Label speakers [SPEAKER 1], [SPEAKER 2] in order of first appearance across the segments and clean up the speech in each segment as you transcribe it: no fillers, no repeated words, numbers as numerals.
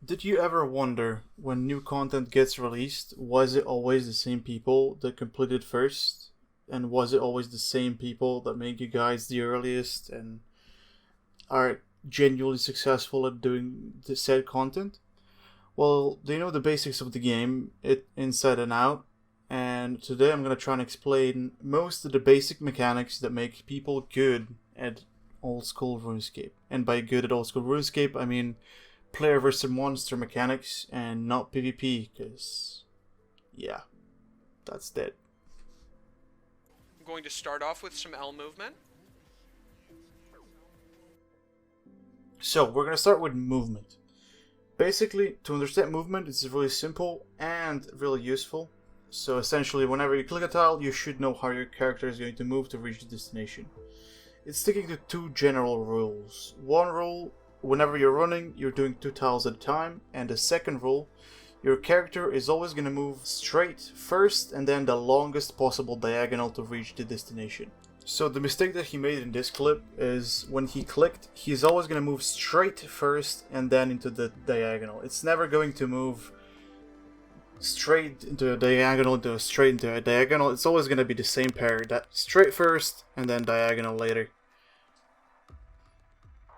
[SPEAKER 1] Did you ever wonder when new content gets released, was it always the same people that completed first? And was it always the same people that make you guys the earliest and are genuinely successful at doing the said content? Well, they know the basics of the game, it inside and out, and today I'm gonna try and explain most of the basic mechanics that make people good at old school RuneScape. And by good at old school RuneScape, I mean player versus monster mechanics and not PvP, because, yeah, that's dead.
[SPEAKER 2] I'm going to start off with some L movement.
[SPEAKER 1] So, we're gonna start with movement. Basically, to understand movement, it's really simple and really useful. So essentially, whenever you click a tile, you should know how your character is going to move to reach the destination. It's sticking to two general rules. One rule, whenever you're running, you're doing 2 tiles at a time. And the second rule, your character is always going to move straight first and then the longest possible diagonal to reach the destination. So the mistake that he made in this clip is when he clicked, he's always going to move straight first and then into the diagonal. It's never going to move straight into a diagonal, straight into a diagonal. It's always going to be the same pair, that straight first and then diagonal later.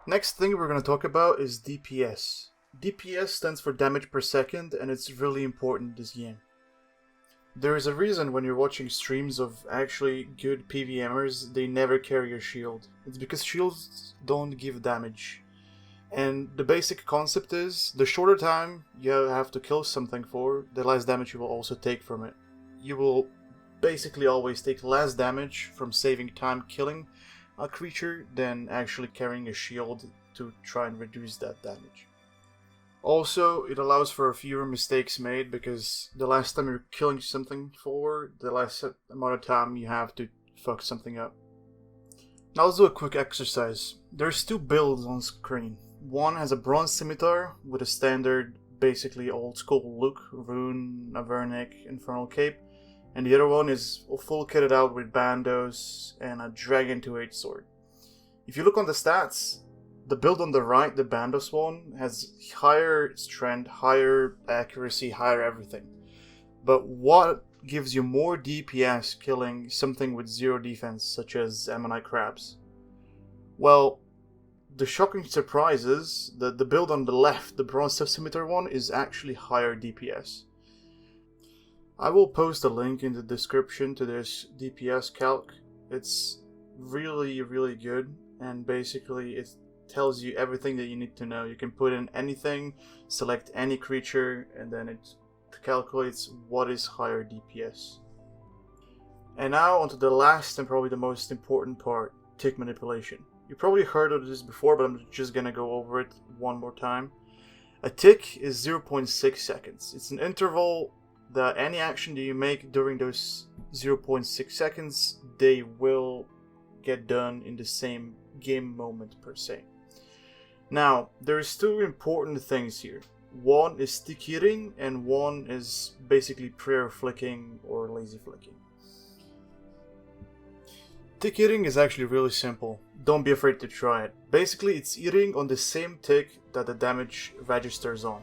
[SPEAKER 1] Next thing we're going to talk about is DPS. DPS stands for damage per second, and it's really important in this game. There is a reason when you're watching streams of actually good PvMers, they never carry a shield. It's because shields don't give damage. And the basic concept is, the shorter time you have to kill something for, the less damage you will also take from it. You will basically always take less damage from saving time killing a creature than actually carrying a shield to try and reduce that damage. Also, it allows for fewer mistakes made because the less time you're killing something for, the less amount of time you have to fuck something up. Now let's do a quick exercise. There's 2 builds on screen. One has a bronze scimitar with a standard, basically old school look, rune, Avernic, infernal cape, and the other one is full kitted out with bandos and a dragon 2-8 sword. If you look on the stats, the build on the right, the bandos one, has higher strength, higher accuracy, higher everything. But what gives you more DPS killing something with 0 defense, such as Ammonite crabs? Well, the shocking surprise is that the build on the left, the bronze scimitar one, is actually higher DPS. I will post a link in the description to this DPS calc. It's really, really good, and basically it tells you everything that you need to know. You can put in anything, select any creature, and then it calculates what is higher DPS. And now onto the last and probably the most important part, tick manipulation. You probably heard of this before, but I'm just gonna go over it one more time. A tick is 0.6 seconds. It's an interval that any action that you make during those 0.6 seconds, they will get done in the same game moment per se. Now, there's 2 important things here. One is stick hitting, and one is basically prayer flicking or lazy flicking. Tick hitting is actually really simple. Don't be afraid to try it. Basically, it's hitting on the same tick that the damage registers on.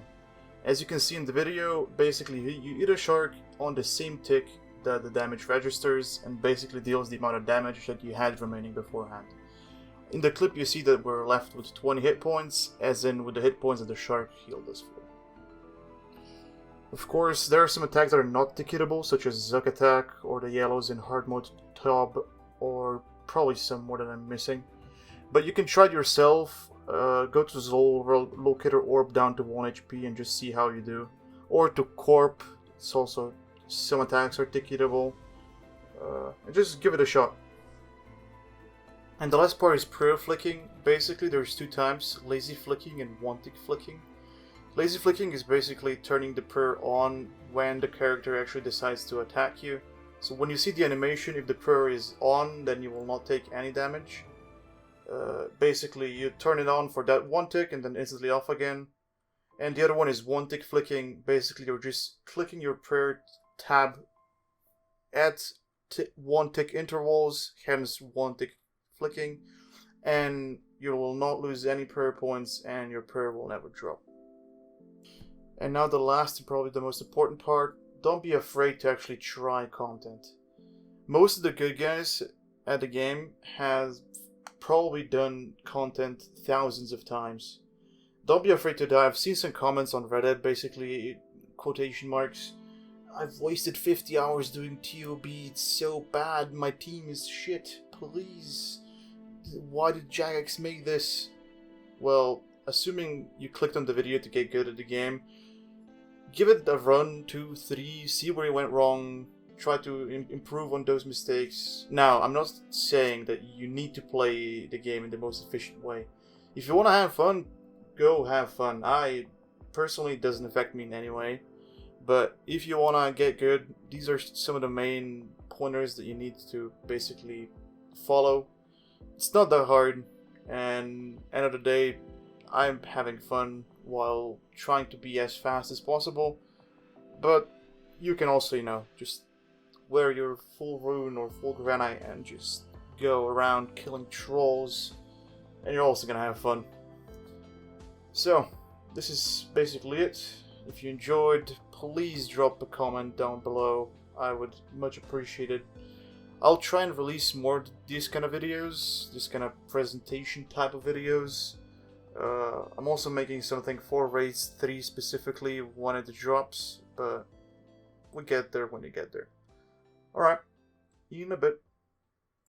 [SPEAKER 1] As you can see in the video, basically you hit a shark on the same tick that the damage registers and basically deals the amount of damage that you had remaining beforehand. In the clip you see that we're left with 20 hit points, as in with the hit points that the shark healed us for. Of course, there are some attacks that are not tick hittable, such as Zuck attack or the yellows in hard mode Tob, or probably some more that I'm missing. But you can try it yourself, go to Zol, locate orb down to 1 HP and just see how you do. Or to Corp, it's also, some attacks are tick hittable, and just give it a shot. And the last part is prayer flicking. Basically there's 2 types, lazy flicking and 1-tick flicking. Lazy flicking is basically turning the prayer on when the character actually decides to attack you. So when you see the animation, if the prayer is on, then you will not take any damage. Basically you turn it on for that 1 tick and then instantly off again. And the other one is 1-tick flicking. Basically you're just clicking your prayer tab at 1-tick intervals, hence 1-tick flicking, and you will not lose any prayer points and your prayer will never drop. And now the last and probably the most important part, don't be afraid to actually try content. Most of the good guys at the game have probably done content thousands of times. Don't be afraid to die. I've seen some comments on Reddit, basically, quotation marks. I've wasted 50 hours doing TOB, it's so bad, my team is shit, please. Why did Jagex make this? Well, assuming you clicked on the video to get good at the game, give it a run, 2, 3, see where you went wrong, try to improve on those mistakes. Now, I'm not saying that you need to play the game in the most efficient way. If you want to have fun, go have fun. Personally, it doesn't affect me in any way. But if you want to get good, these are some of the main pointers that you need to basically follow. It's not that hard, and end of the day, I'm having fun while trying to be as fast as possible. But you can also, just wear your full rune or full granite and just go around killing trolls, and you're also gonna have fun. So, this is basically it. If you enjoyed, please drop a comment down below. I would much appreciate it. I'll try and release more of these kind of videos, this kind of presentation type of videos. I'm also making something for Raids 3 specifically when it drops, but we get there when you get there. Alright, in a bit.